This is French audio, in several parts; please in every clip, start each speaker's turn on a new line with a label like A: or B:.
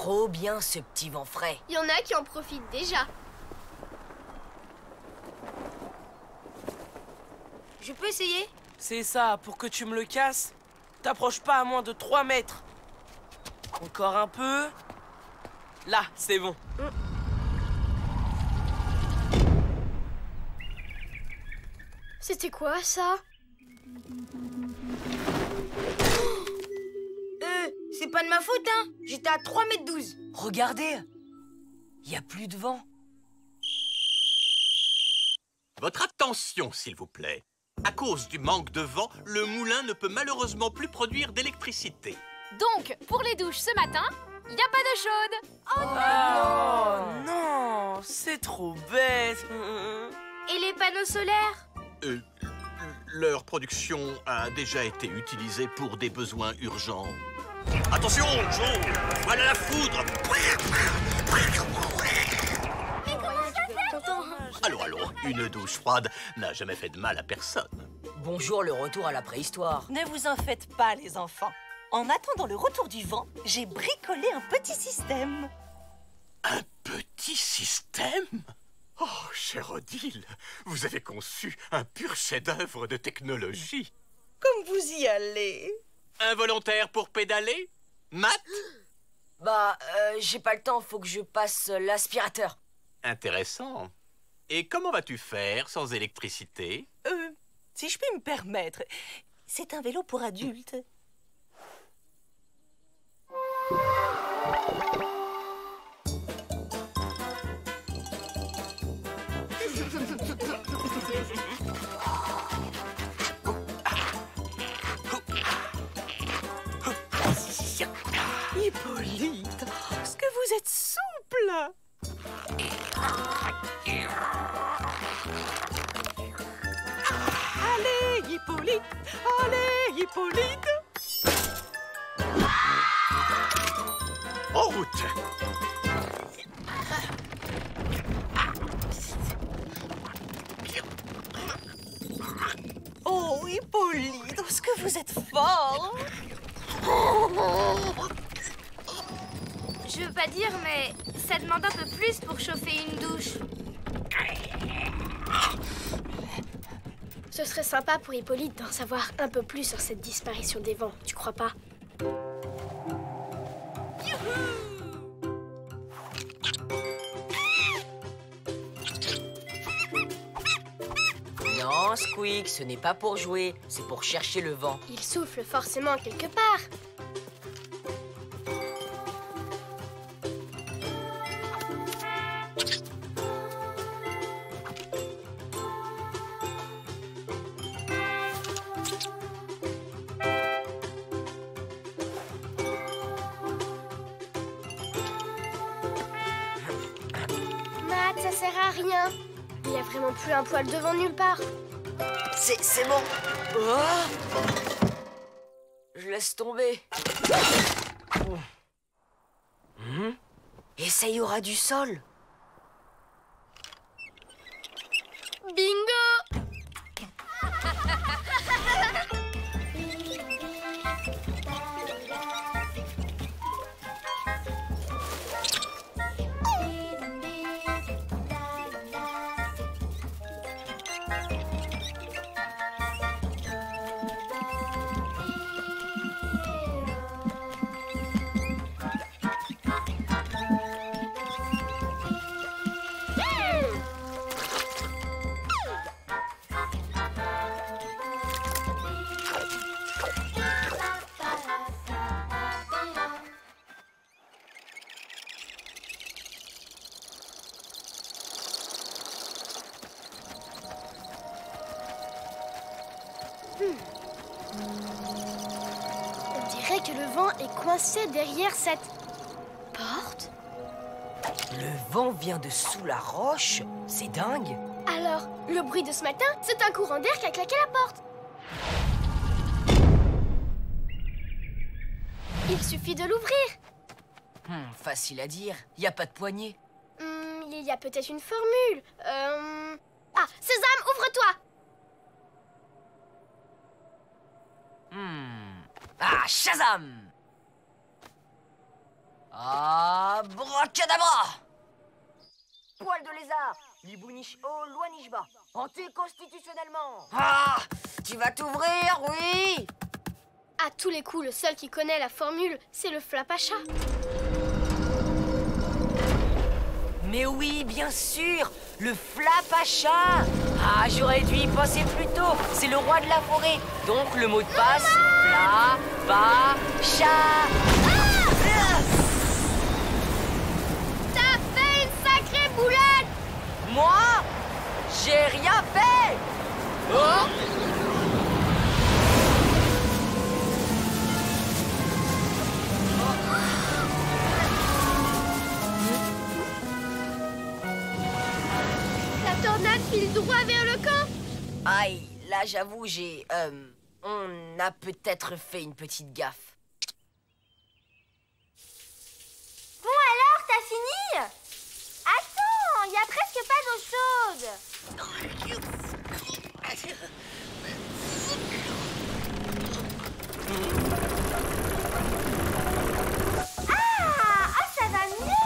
A: trop bien ce petit vent frais.
B: Il y en a qui en profitent déjà.
C: Je peux essayer?
D: C'est ça, pour que tu me le casses, t'approches pas à moins de 3 mètres. Encore un peu. Là, c'est bon.
B: C'était quoi ça?
C: C'est pas de ma faute, hein. J'étais à 3,12 m.
A: Regardez, il y a plus de vent.
E: Votre attention, s'il vous plaît. À cause du manque de vent, le moulin ne peut malheureusement plus produire d'électricité.
F: Donc, pour les douches ce matin, il n'y a pas d'eau chaude.
D: Oh non, c'est trop bête.
B: Et les panneaux solaires?
E: Leur production a déjà été utilisée pour des besoins urgents. Attention, Joe! Voilà la foudre! Allons, une douche froide n'a jamais fait de mal à personne.
A: Bonjour, le retour à la préhistoire.
G: Ne vous en faites pas, les enfants. En attendant le retour du vent, j'ai bricolé un petit système.
E: Un petit système? Oh, cher Odile, vous avez conçu un pur chef-d'œuvre de technologie.
G: Comme vous y allez.
E: Un volontaire pour pédaler? Matt?
A: Bah, j'ai pas le temps, faut que je passe l'aspirateur.
E: Intéressant. Et comment vas-tu faire sans électricité?
G: Si je puis me permettre, c'est un vélo pour adultes. Hippolyte, est-ce que vous êtes souple? Allez, Hippolyte! Allez, Hippolyte!
E: En route!
G: Oh, Hippolyte, est-ce que vous êtes fort?
B: Je veux pas dire, mais ça demande un peu plus pour chauffer une douche. Ce serait sympa pour Hippolyte d'en savoir un peu plus sur cette disparition des vents, tu crois pas?
A: Non, Squeak, ce n'est pas pour jouer, c'est pour chercher le vent.
B: Il souffle forcément quelque part. Matt, ça sert à rien. Il n'y a vraiment plus un poil de vent nulle part.
A: C'est bon. Oh, je laisse tomber. Essaye du sol.
B: Bingo! On dirait que le vent est coincé derrière cette porte.
A: Le vent vient de sous la roche, c'est dingue.
B: Alors, le bruit de ce matin, c'est un courant d'air qui a claqué la porte. Il suffit de l'ouvrir.
A: Facile à dire, y a pas de poignée.
B: Il y a peut-être une formule. Ah, Sésame, ouvre-toi!
A: Ah, Shazam! Ah, Abracadabra! Poil de lézard, Libouniche haut, loiniche bas. Anticonstitutionnellement. Ah! Tu vas t'ouvrir, oui?
B: À tous les coups, le seul qui connaît la formule, c'est le Flapacha.
A: Mais oui, bien sûr, le Flapacha. Ah, j'aurais dû y penser plus tôt. C'est le roi de la forêt. Donc le mot de passe, Flapacha.
B: T'as fait une sacrée boulette!
A: Moi? J'ai rien fait. Oh!
B: La tornade file droit vers le camp.
A: Aïe, là j'avoue, on a peut-être fait une petite gaffe.
B: Bon alors, t'as fini? Attends, il y a presque pas d'eau chaude. Ah, ça va mieux.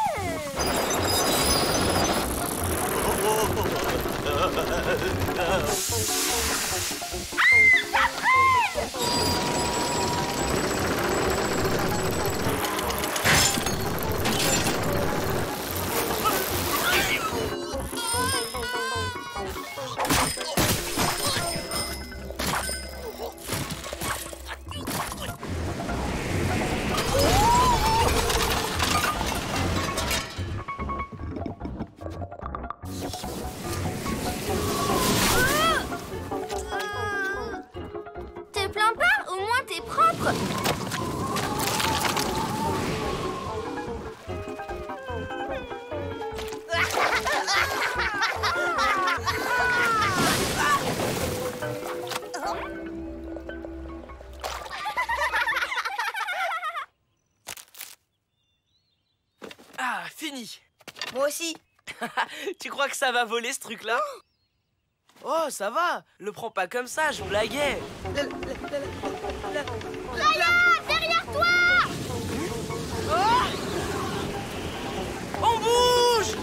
B: Te plains pas, au moins t'es propre.
D: Ah, fini.
A: Moi aussi.
D: Tu crois que ça va voler ce truc-là? Oh, ça va. Le prends pas comme ça, je blaguais.
B: Raya, derrière toi!
D: Oh! On bouge!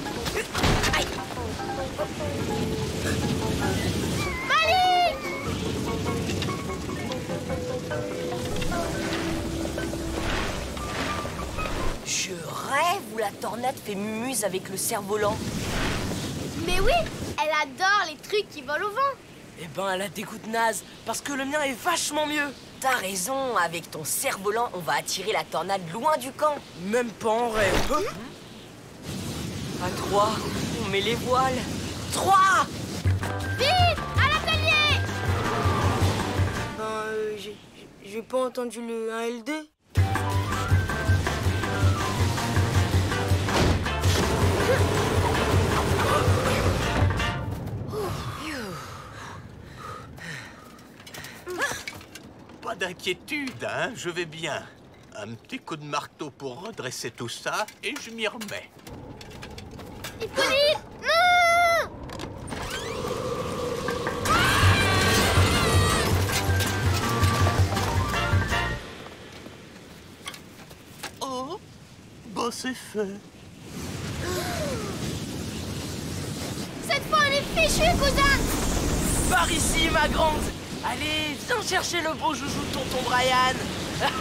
A: Je rêve où la tornade fait mumuse avec le cerf-volant.
B: Mais oui, elle adore les trucs qui volent au vent.
D: Eh ben, elle a des coups de naze, parce que le mien est vachement mieux.
A: T'as raison, avec ton cerf-volant, on va attirer la tornade loin du camp.
D: Même pas en rêve.
A: À 3, on met les voiles. 3!
B: Vite, à l'atelier!
C: J'ai pas entendu le 1 et le 2.
E: Pas d'inquiétude, hein, je vais bien. Un petit coup de marteau pour redresser tout ça et je m'y remets.
B: Hippolyte, non!
E: Oh, bah c'est fait.
B: Cette fois, on est fichu, cousin!
D: Par ici, ma grande. Allez, viens chercher le beau joujou de tonton Brian.
B: Elle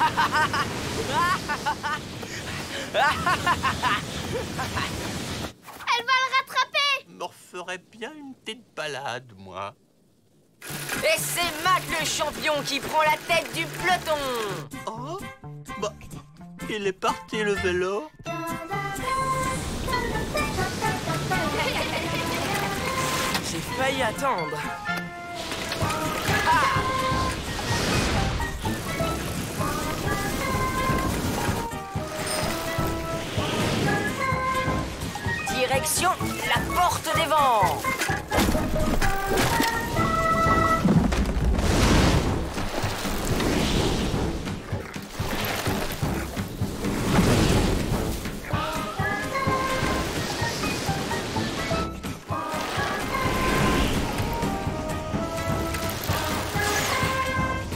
B: va le rattraper!
E: Me referais bien une petite balade, moi.
A: Et c'est Mac le champion qui prend la tête du peloton.
E: Oh, bah, il est parti le vélo.
D: J'ai failli attendre.
A: Direction la porte des vents.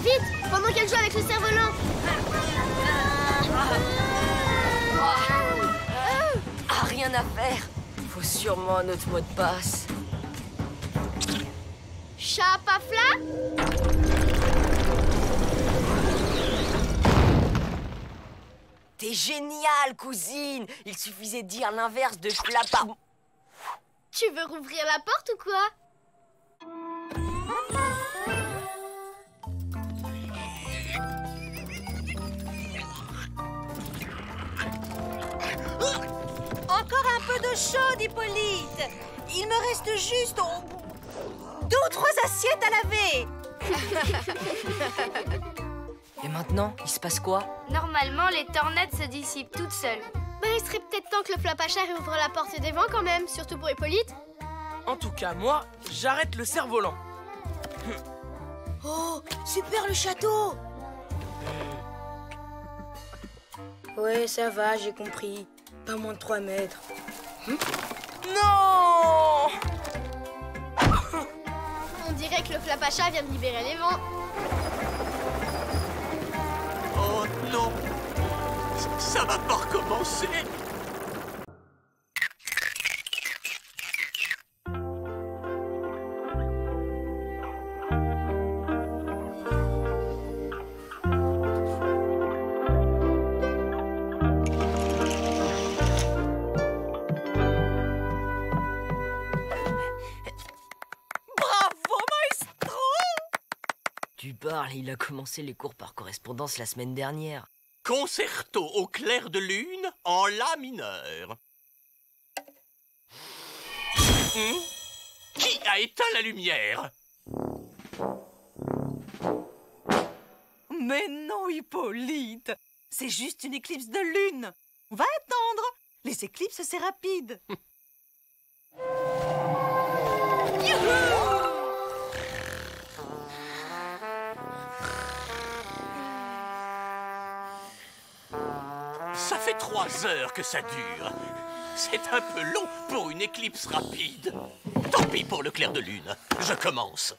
B: Vite, pendant qu'elle joue avec le cerf-volant.
A: rien à faire. Faut sûrement un autre mot de passe.
B: Chapafla?
A: T'es génial, cousine. Il suffisait de dire l'inverse de flapa.
B: Tu veux rouvrir la porte ou quoi?
G: Encore un peu d'eau chaude, Hippolyte. Il me reste juste 2 ou 3 assiettes à laver.
A: Et maintenant, il se passe quoi?
B: Normalement, les tornades se dissipent toutes seules. Bah, il serait peut-être temps que le Flapacha réouvre la porte des vents quand même, surtout pour Hippolyte.
D: En tout cas, moi, j'arrête le cerf-volant.
C: Oh, super le château! Ouais, ça va, j'ai compris. Pas moins de 3 mètres.
D: Non!
B: On dirait que le Flapacha vient de libérer les vents.
E: Oh non! Ça va pas recommencer!
A: Tu parles, il a commencé les cours par correspondance la semaine dernière.
E: Concerto au clair de lune en la mineur. Qui a éteint la lumière?
G: Mais non, Hippolyte. C'est juste une éclipse de lune. On va attendre. Les éclipses, c'est rapide.
E: Ça fait 3 heures que ça dure. C'est un peu long pour une éclipse rapide. Tant pis pour le clair de lune. Je commence.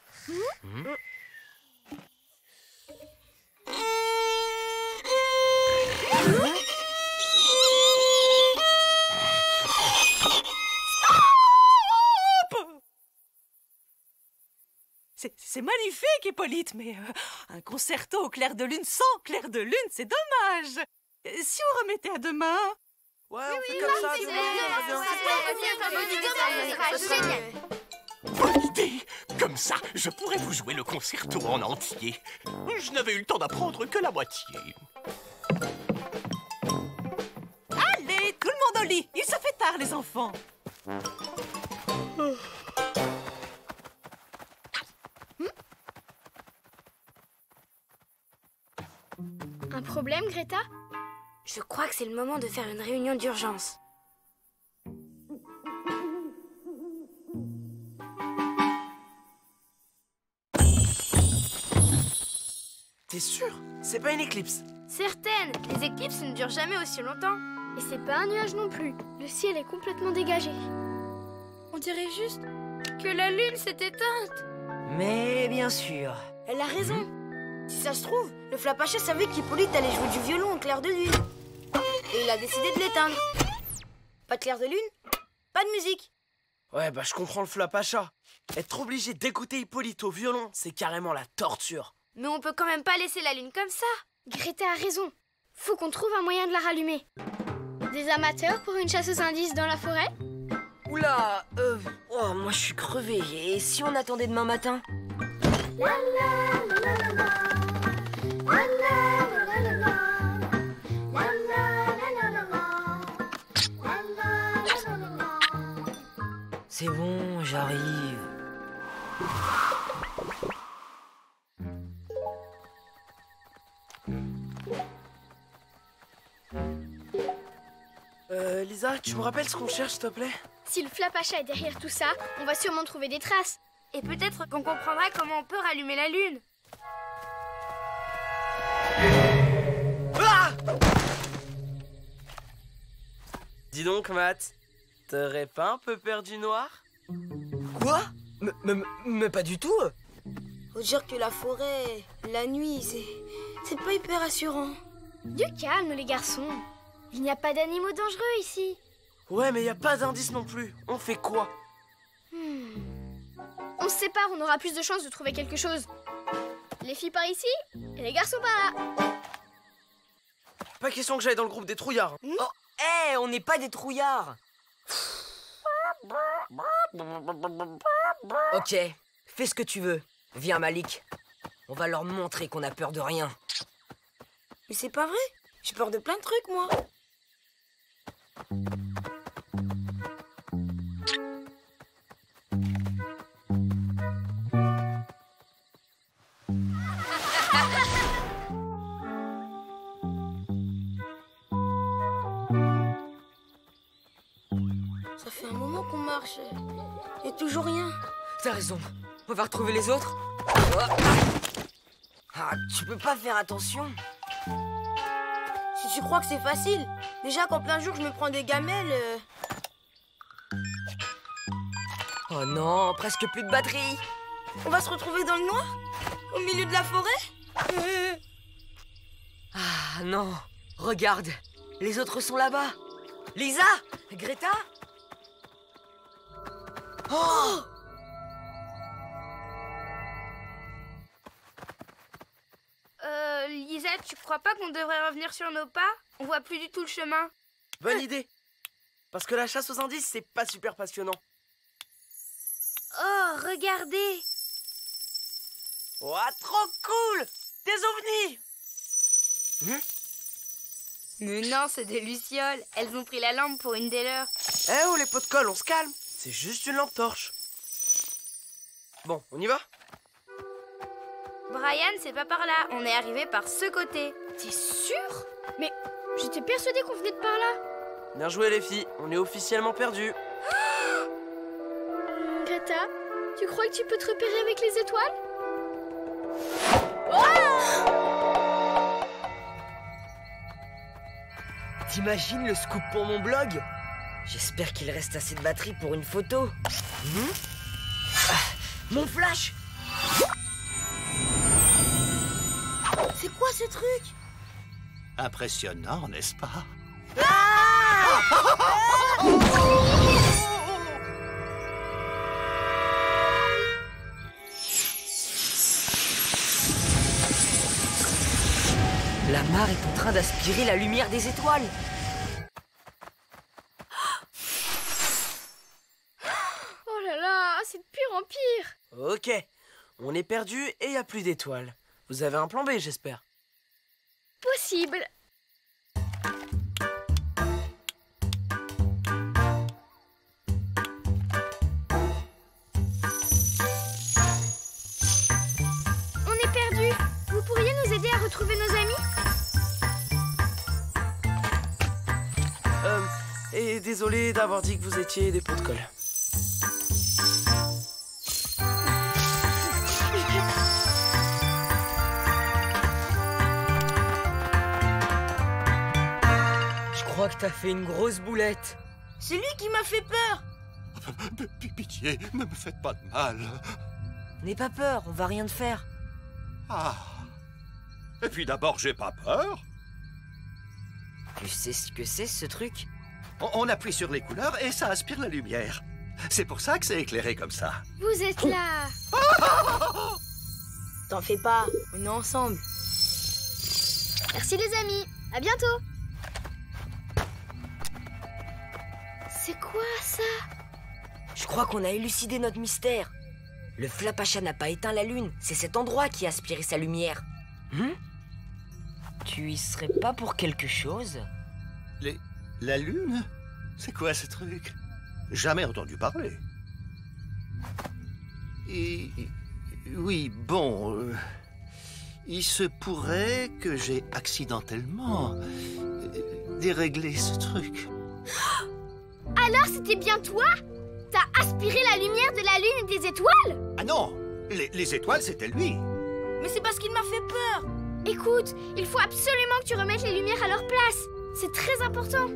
G: C'est magnifique, Hippolyte, mais un concerto au clair de lune sans clair de lune, c'est dommage. Si on remettait à demain...
D: Ouais, on fait comme ça, demain.
E: Bonne idée! Comme ça, je pourrais vous jouer le concerto en entier. Je n'avais eu le temps d'apprendre que la moitié.
G: Allez, tout le monde au lit. Il se fait tard, les enfants.
B: Un problème, Greta?
C: Je crois que c'est le moment de faire une réunion d'urgence.
D: T'es sûr? C'est pas une éclipse?
B: Certaines. Les éclipses ne durent jamais aussi longtemps. Et c'est pas un nuage non plus. Le ciel est complètement dégagé. On dirait juste que la lune s'est éteinte.
A: Mais bien sûr.
C: Elle a raison. Si ça se trouve, le Flapacha savait qu'Hippolyte allait jouer du violon au clair de lune. Et il a décidé de l'éteindre. Pas de clair de lune, pas de musique.
D: Ouais, bah je comprends le Flapacha. Être obligé d'écouter Hippolyte au violon, c'est carrément la torture.
B: Mais on peut quand même pas laisser la lune comme ça. Greta a raison. Faut qu'on trouve un moyen de la rallumer. Des amateurs pour une chasse aux indices dans la forêt?
A: Oula, oh, moi je suis crevé. Et si on attendait demain matin? C'est bon, j'arrive.
D: Lisa, tu me rappelles ce qu'on cherche, s'il te plaît?
B: Si le Flapacha est derrière tout ça, on va sûrement trouver des traces. Et peut-être qu'on comprendra comment on peut rallumer la lune.
D: Ah! Dis donc, Matt, t'aurais pas un peu peur du noir?
A: Quoi? Mais pas du tout.
C: Faut dire que la forêt, la nuit, c'est pas hyper rassurant.
B: Du calme, les garçons. Il n'y a pas d'animaux dangereux ici.
D: Ouais, mais y a pas d'indice non plus. On fait quoi?
B: On se sépare, on aura plus de chances de trouver quelque chose. Les filles par ici et les garçons par là.
D: Pas question que j'aille dans le groupe des trouillards.
A: Oh, hé, on n'est pas des trouillards. Ok, fais ce que tu veux. Viens, Malik. On va leur montrer qu'on a peur de rien.
C: Mais c'est pas vrai. J'ai peur de plein de trucs, moi. Ça fait un moment qu'on marche. Et toujours rien.
A: T'as raison. On va retrouver les autres. Ah, tu peux pas faire attention.
C: Si tu crois que c'est facile, déjà qu'en plein jour je me prends des gamelles.
A: Oh non, presque plus de batterie.
C: On va se retrouver dans le noir? Au milieu de la forêt?
A: Ah non, regarde, les autres sont là-bas. Lisa, Greta. Oh!
B: Lisa, tu crois pas qu'on devrait revenir sur nos pas? On voit plus du tout le chemin.
D: Bonne idée. Parce que la chasse aux indices, c'est pas super passionnant.
B: Oh, regardez!
D: Ouah, trop cool! Des ovnis!
B: Mais non, c'est des lucioles. Elles ont pris la lampe pour une des leurs.
D: Eh oh, les pots de colle, on se calme. C'est juste une lampe torche. Bon, on y va?
B: Brian, c'est pas par là. On est arrivé par ce côté. T'es sûr? Mais j'étais persuadée qu'on venait de par là.
D: Bien joué, les filles. On est officiellement perdus.
B: Greta, tu crois que tu peux te repérer avec les étoiles?
A: T'imagines le scoop pour mon blog? J'espère qu'il reste assez de batterie pour une photo. Mon flash!
C: C'est quoi ce truc?
E: Impressionnant, n'est-ce pas?
A: La mare est en train d'aspirer la lumière des étoiles.
B: Oh là là, c'est de pire en pire.
D: Ok. On est perdus et y a plus d'étoiles. Vous avez un plan B, j'espère.
B: Possible. On est perdus. Vous pourriez nous aider à retrouver nos amis?
D: Et désolé d'avoir dit que vous étiez des pots de colle.
A: Je crois que t'as fait une grosse boulette.
C: C'est lui qui m'a fait peur.
E: Pitié, ne me faites pas de mal.
A: N'aie pas peur, on va rien te faire.
E: Ah. Et puis d'abord, j'ai pas peur.
A: Tu sais ce que c'est, ce truc?
E: On appuie sur les couleurs et ça aspire la lumière. C'est pour ça que c'est éclairé comme ça.
B: Vous êtes là.
C: T'en fais pas, on est ensemble.
B: Merci les amis. À bientôt. C'est quoi ça?
A: Je crois qu'on a élucidé notre mystère. Le Flapacha n'a pas éteint la lune, c'est cet endroit qui a aspiré sa lumière. Tu y serais pas pour quelque chose?
E: La lune? C'est quoi ce truc? Jamais entendu parler. Oui, bon... il se pourrait que j'ai accidentellement déréglé ce truc.
B: Alors c'était bien toi? T'as aspiré la lumière de la lune et des étoiles?
E: Ah non! Les étoiles, c'était lui.
C: Mais c'est parce qu'il m'a fait peur.
B: Écoute, il faut absolument que tu remettes les lumières à leur place. C'est très important.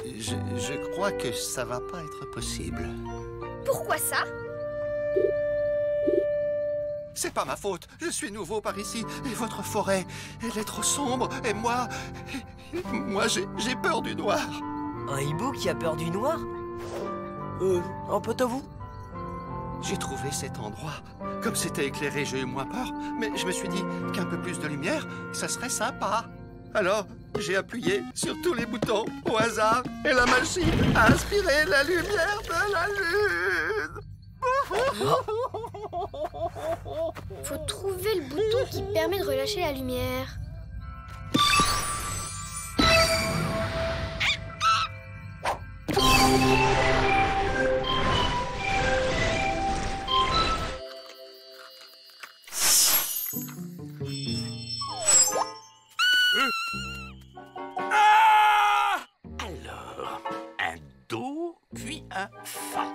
E: Je crois que ça va pas être possible.
B: Pourquoi ça?
E: C'est pas ma faute. Je suis nouveau par ici. Et votre forêt, elle est trop sombre. Et moi, j'ai peur du noir.
A: Un hibou qui a peur du noir?
D: Un pote à vous?
H: J'ai trouvé cet endroit. Comme c'était éclairé, j'ai eu moins peur, mais je me suis dit qu'un peu plus de lumière, ça serait sympa. Alors, j'ai appuyé sur tous les boutons au hasard et la machine a aspiré la lumière de la lune.
B: Faut trouver le bouton qui permet de relâcher la lumière.
E: Alors, un Do, puis un Fa.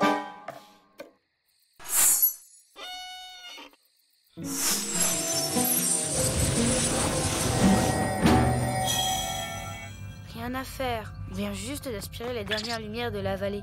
C: Rien à faire. On vient juste d'aspirer les dernières lumières de la vallée.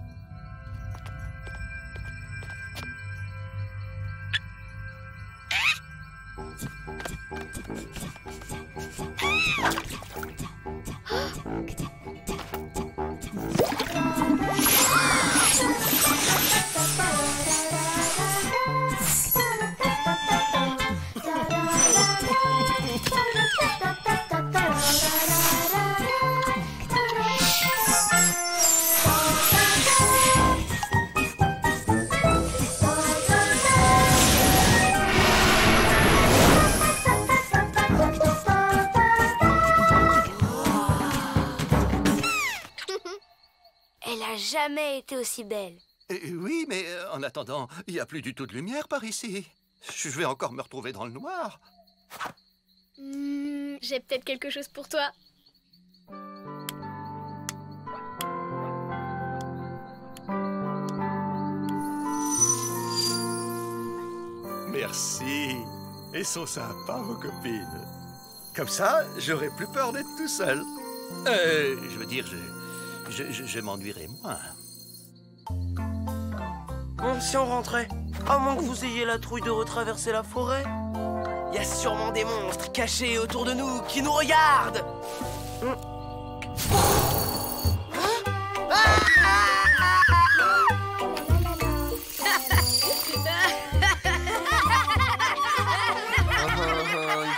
B: Elle a jamais été aussi belle.
H: Oui, mais en attendant, il n'y a plus du tout de lumière par ici. Je vais encore me retrouver dans le noir.
B: J'ai peut-être quelque chose pour toi.
H: Merci. Elles sont sympas, vos copines. Comme ça, j'aurai plus peur d'être tout seul. Je veux dire, je m'ennuierai moins.
D: Bon, si on rentrait, à moins que vous ayez la trouille de retraverser la forêt. Il y a sûrement des monstres cachés autour de nous qui nous regardent.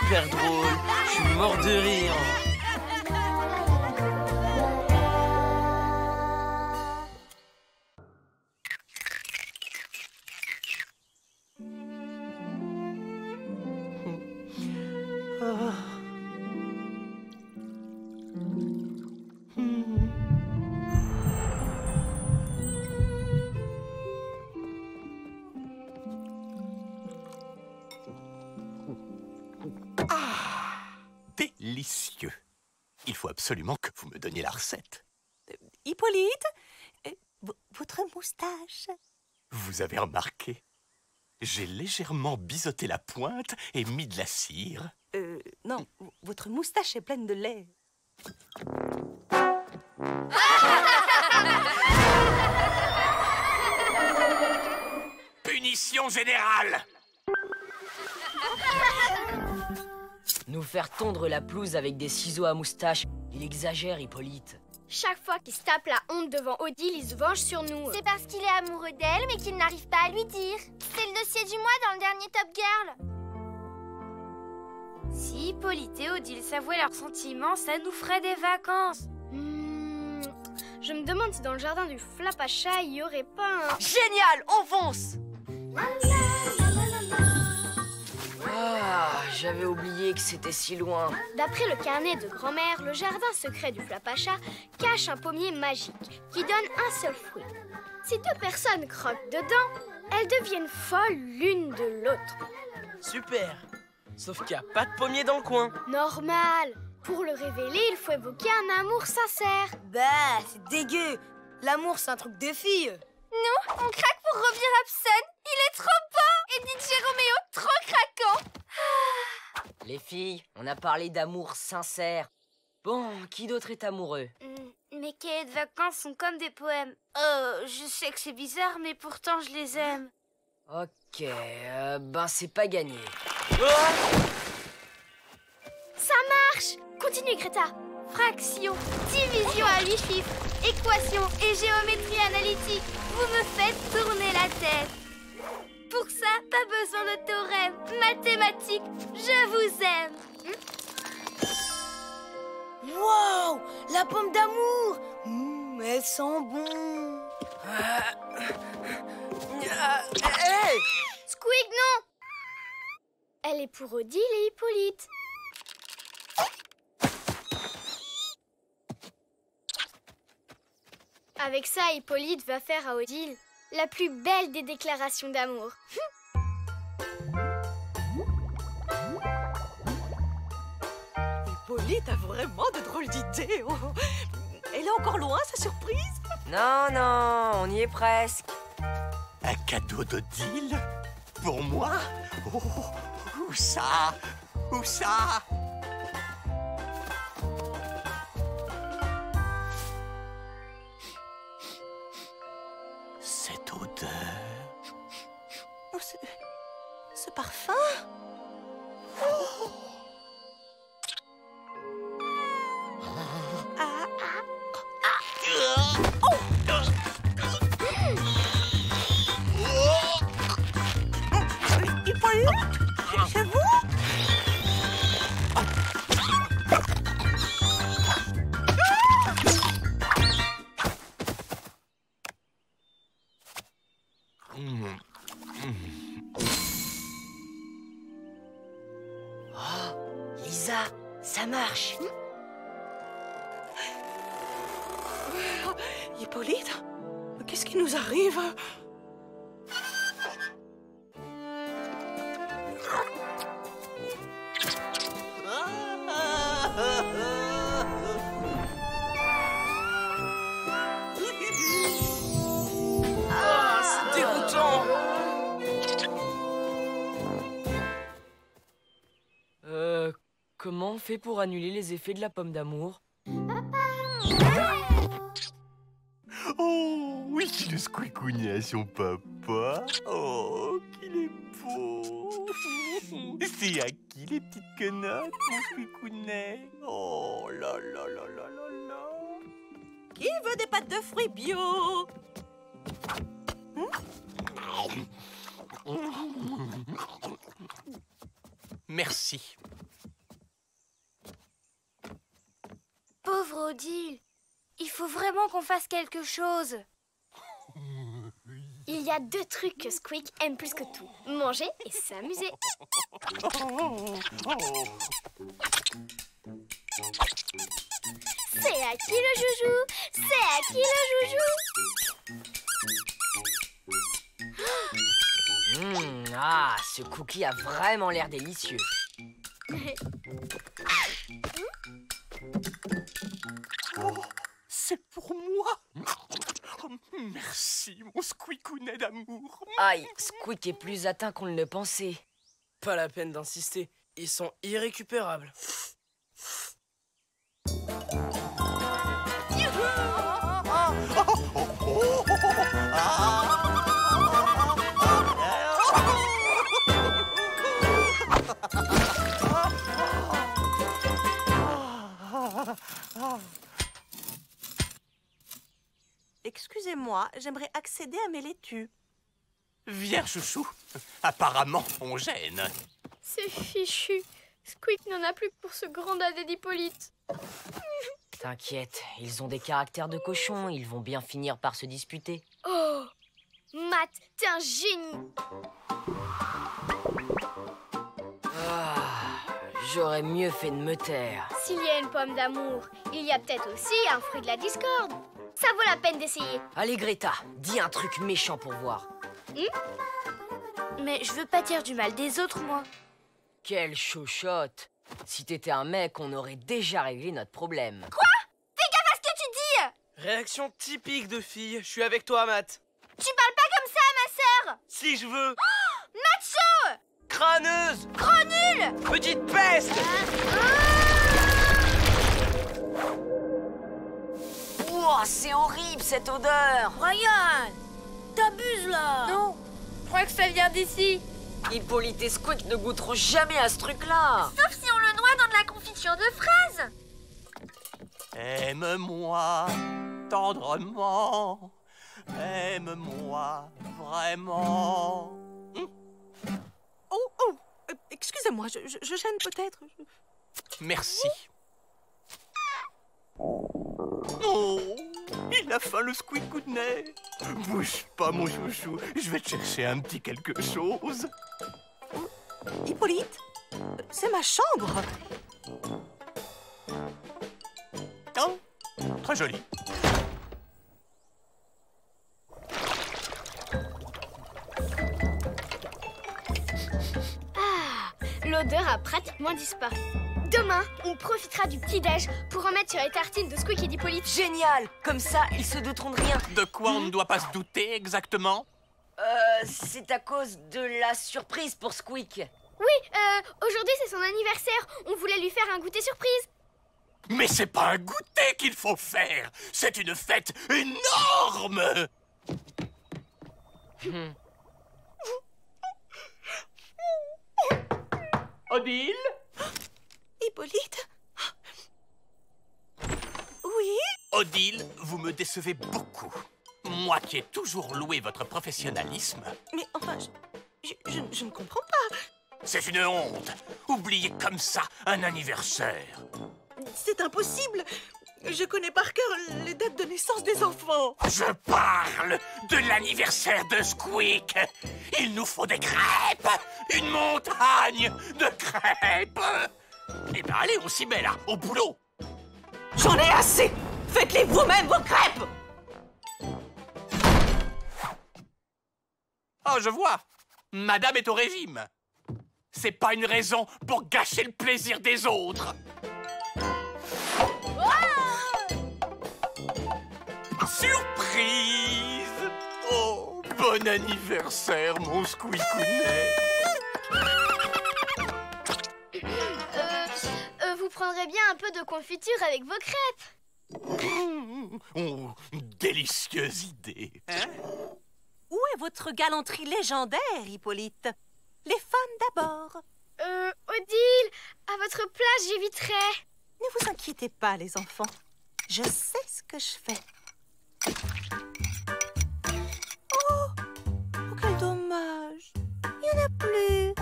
D: Hyper drôle, je suis mort de rire.
E: Délicieux. Il faut absolument que vous me donniez la recette.
G: Hippolyte, votre moustache.
E: Vous avez remarqué? J'ai légèrement biseauté la pointe et mis de la cire.
G: Non, votre moustache est pleine de lait.
E: Punition générale!
A: Nous faire tondre la pelouse avec des ciseaux à moustache. Il exagère, Hippolyte.
B: Chaque fois qu'il se tape la honte devant Odile, il se venge sur nous.
I: C'est parce qu'il est amoureux d'elle, mais qu'il n'arrive pas à lui dire. C'est le dossier du mois dans le dernier Top Girl.
C: Si Hippolyte et Odile s'avouaient leurs sentiments, ça nous ferait des vacances.
B: Je me demande si dans le jardin du Flapacha, il y aurait pas un...
A: Génial, on fonce! Ah, j'avais oublié que c'était si loin.
B: D'après le carnet de grand-mère, le jardin secret du Flapacha cache un pommier magique qui donne un seul fruit. Si deux personnes croquent dedans, elles deviennent folles l'une de l'autre.
D: Super. Sauf qu'il n'y a pas de pommier dans le coin.
B: Normal. Pour le révéler, il faut évoquer un amour sincère.
C: Bah, c'est dégueu. L'amour, c'est un truc de fille.
I: Nous, on craque pour Robbie Robson. Il est trop beau. Et DJ Roméo, trop craquant.
A: Les filles, on a parlé d'amour sincère. Bon, qui d'autre est amoureux?
C: Mes cahiers de vacances sont comme des poèmes. Je sais que c'est bizarre, mais pourtant je les aime.
A: Ok, ben c'est pas gagné.
B: Ça marche! Continue, Greta. Fraction, division à 8 chiffres, équations et géométrie analytique, vous me faites tourner la tête. Pour ça, pas besoin de théorème. Mathématiques, je vous aime.
C: Waouh, la pomme d'amour. Elle sent bon.
D: Hey!
B: Squeak, non. Elle est pour Odile et Hippolyte. Avec ça, Hippolyte va faire à Odile la plus belle des déclarations d'amour.
G: Hippolyte a vraiment de drôles d'idées. Oh. Elle est encore loin, sa surprise?
A: Non, non, on y est presque.
E: Un cadeau d'Odile? Pour moi? Oh, où ça? Où ça? Cette odeur...
G: Oh, ce parfum. Oh. C'est vous?
A: Oh, Lisa, ça marche.
G: Hippolyte? Qu'est-ce qui nous arrive?
D: C'est dégoûtant.
A: Comment on fait pour annuler les effets de la pomme d'amour?
E: Oh, oui, le squicounet à son papa. Oh, qu'il est beau. C'est à qui les petites quenottes, mon squicounet? Oh là là là là là là.
G: Qui veut des pâtes de fruits bio?
E: Merci.
B: Pauvre Odile, il faut vraiment qu'on fasse quelque chose. Il y a 2 trucs que Squeak aime plus que tout. Manger et s'amuser. C'est à qui le joujou? C'est à qui le joujou?
A: Ah, ce cookie a vraiment l'air délicieux.
E: Oh, c'est pour moi. Oh, merci, mon squicounet d'amour.
A: Aïe, Squeak est plus atteint qu'on ne le pensait.
D: Pas la peine d'insister, ils sont irrécupérables.
G: Excusez-moi, j'aimerais accéder à mes laitues.
E: Viens, chouchou. Apparemment, on gêne.
B: C'est fichu. Squeak n'en a plus pour ce grand dadais d'Hippolyte.
A: T'inquiète, ils ont des caractères de cochons, ils vont bien finir par se disputer.
B: Oh, Matt, t'es un génie.
A: J'aurais mieux fait de me taire.
B: S'il y a une pomme d'amour, il y a peut-être aussi un fruit de la discorde. Ça vaut la peine d'essayer.
A: Allez Greta, dis un truc méchant pour voir.
C: Mais je veux pas dire du mal des autres, moi.
A: Quelle chochotte. Si t'étais un mec, on aurait déjà réglé notre problème.
I: Quoi? Fais gaffe à ce que tu dis!
D: Réaction typique de fille. Je suis avec toi, Matt.
I: Tu parles pas comme ça à ma sœur!
D: Si je veux.
I: Oh, macho!
D: Crâneuse!
I: Gros nul!
D: Petite peste!
A: Ouah, c'est horrible cette odeur.
C: Ryan, t'abuses là.
I: Non, je crois que ça vient d'ici.
A: Hippolyte et Squeak ne goûteront jamais à ce truc-là.
I: Sauf si on le noie dans de la confiture de fraises.
E: Aime-moi tendrement, aime-moi vraiment.
G: Oh, excusez-moi, je gêne peut-être.
E: Merci. Oh, il a faim le squicounet. Bouge pas mon chouchou, je vais te chercher un petit quelque chose.
G: Hippolyte, c'est ma chambre.
E: Oh, très joli.
B: L'odeur a pratiquement disparu. Demain, on profitera du petit-déj pour en mettre sur les tartines de Squeak et d'Hippolyte.
A: Génial! Comme ça, ils se douteront de rien.
E: De quoi on ne doit pas se douter exactement?
A: C'est à cause de la surprise pour Squeak.
B: Oui, aujourd'hui c'est son anniversaire. On voulait lui faire un goûter surprise.
E: Mais c'est pas un goûter qu'il faut faire, c'est une fête énorme. Odile?
G: Hippolyte? Oui?
E: Odile, vous me décevez beaucoup. Moi qui ai toujours loué votre professionnalisme.
G: Mais enfin, je ne comprends pas.
E: C'est une honte. Oublier comme ça un anniversaire.
G: C'est impossible. Je connais par cœur les dates de naissance des enfants.
E: Je parle de l'anniversaire de Squeak. Il nous faut des crêpes. Une montagne de crêpes. Eh ben allez, on s'y met là, au boulot.
G: J'en ai assez. Faites-les vous-même, vos crêpes.
E: Oh, je vois. Madame est au régime. C'est pas une raison pour gâcher le plaisir des autres. Surprise! Oh, bon anniversaire, mon squicounet.
B: Vous prendrez bien un peu de confiture avec vos crêpes.
E: Oh, délicieuse idée. Hein?
G: Où est votre galanterie légendaire, Hippolyte? Les femmes d'abord.
B: Odile, à votre place, j'éviterai.
G: Ne vous inquiétez pas, les enfants. Je sais ce que je fais. Oh, quel dommage. Il n'y en a plus.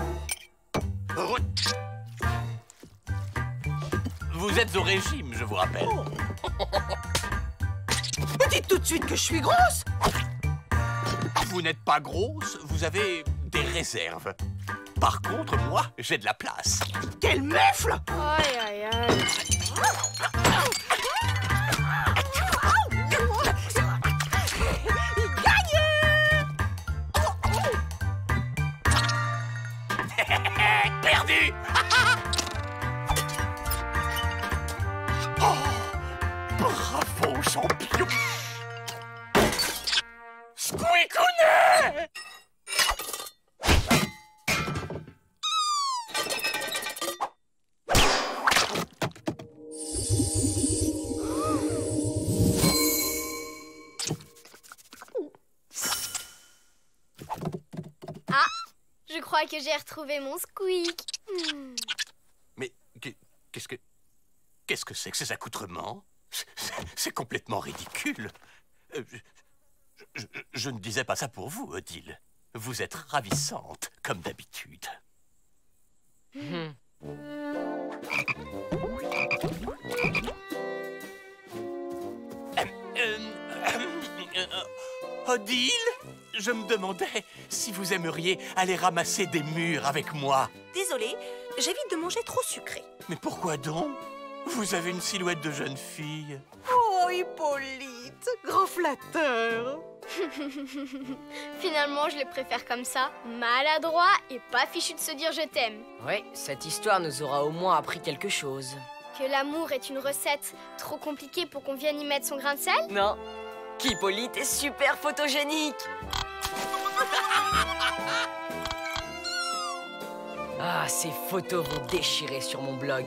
E: Vous êtes au régime, je vous rappelle.
G: Dites tout de suite que je suis grosse.
E: Vous n'êtes pas grosse, vous avez des réserves. Par contre, moi, j'ai de la place.
G: Quel mufle!
B: Aïe, aïe, aïe.
E: Perdu. Oh, bravo, champion. Squicounet!
B: Je crois que j'ai retrouvé mon Squeak.
E: Mais qu'est-ce que c'est que ces accoutrements? C'est complètement ridicule. Je ne disais pas ça pour vous, Odile. Vous êtes ravissante, comme d'habitude. Odile, je me demandais si vous aimeriez aller ramasser des mûres avec moi.
G: Désolée, j'évite de manger trop sucré.
E: Mais pourquoi donc? Vous avez une silhouette de jeune fille.
G: Oh, Hippolyte, grand flatteur.
B: Finalement, je les préfère comme ça, maladroit et pas fichu de se dire je t'aime.
A: Ouais, cette histoire nous aura au moins appris quelque chose.
B: Que l'amour est une recette trop compliquée pour qu'on vienne y mettre son grain de sel?
A: Non, qu'Hippolyte est super photogénique. Ah, ces photos vont déchirer sur mon blog.